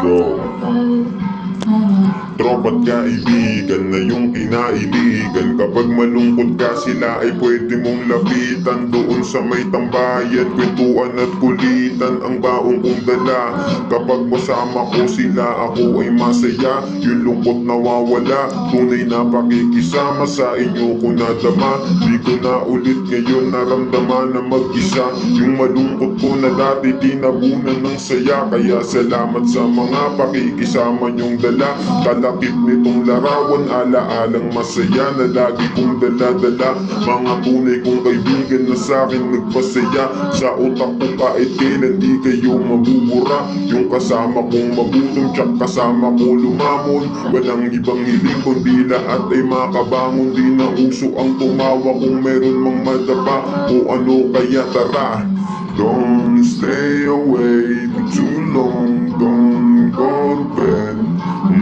Go. Tropa't kaibigan na yung kinailigan. Kapag malungkot ka, sila ay pwede mong lapitan. Doon sa may tambayan, kwentuhan at kulitan ang baong kong dala. Kapag masama ko sila, ako ay masaya. Yung lungkot nawawala, tunay na pakikisama. Sa inyo ko nadama, di ko na ulit ngayon naramdaman na mag-isa. Yung malungkot ko na dati, tinabunan ng saya. Kaya salamat sa mga pakikisama nyong dala. Kalakip nitong larawan, alaalang masaya na lagi kong dala-dala. Mga tunay kong kaibigan na sa'kin nagpasaya. Sa utak ko kahit kailan di kayo mabubura. Yung kasama kong magutom, tsak kasama ko lumamon. Walang ibang hiling kundi lahat ay makabangon. Di na uso ang tumawa kung meron mang madapa. O ano kaya tara, don't stay away for too long. Don't go to bed.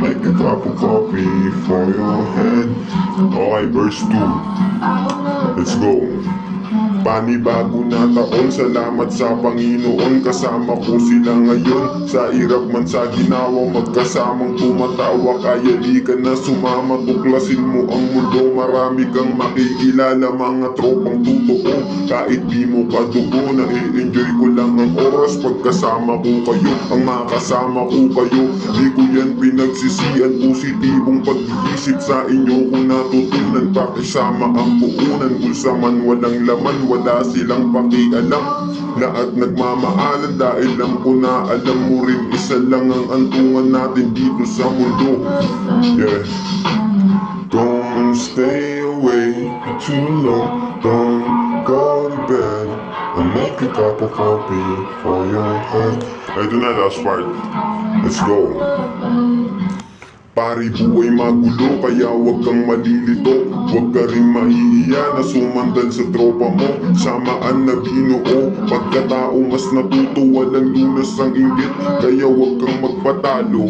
Make a cup of coffee for your head. Okay, verse 2. Let's go. Panibago na taon, salamat sa Panginoon. Kasama ko sila ngayon, sa hirap man sa ginawa. Magkasamang tumatawa, kaya di ka na sumama. Tuklasin mo ang mundo, marami kang makikilala. Mga tropang totoo, kahit di mo kadugo. Na-enjoy ko lang ang oras pagkasama ko kayo. Ang makasama ko kayo, di ko yan pinagsisihan. Positibong pag-iisip sa inyo ko natutunan. Pakisama ang puunan, bulsa man walang laman. Wala silang pakialam, lahat nagmamaalan. Dahil lang ko na alam mo rin, isa lang ang antungan natin dito sa mundo. Yeah. Don't stay away too long. Don't go to bed. I'll make a cup of coffee for your head. Ito na last part. Let's go. Pari buhay magulo, kaya wag kang malilito. Wag ka rin mahihiya na sumandal sa tropa mo. Samaan na binuo, pagkatao mas natuto. Walang lunas ang inggit, kaya wag kang magpatalo.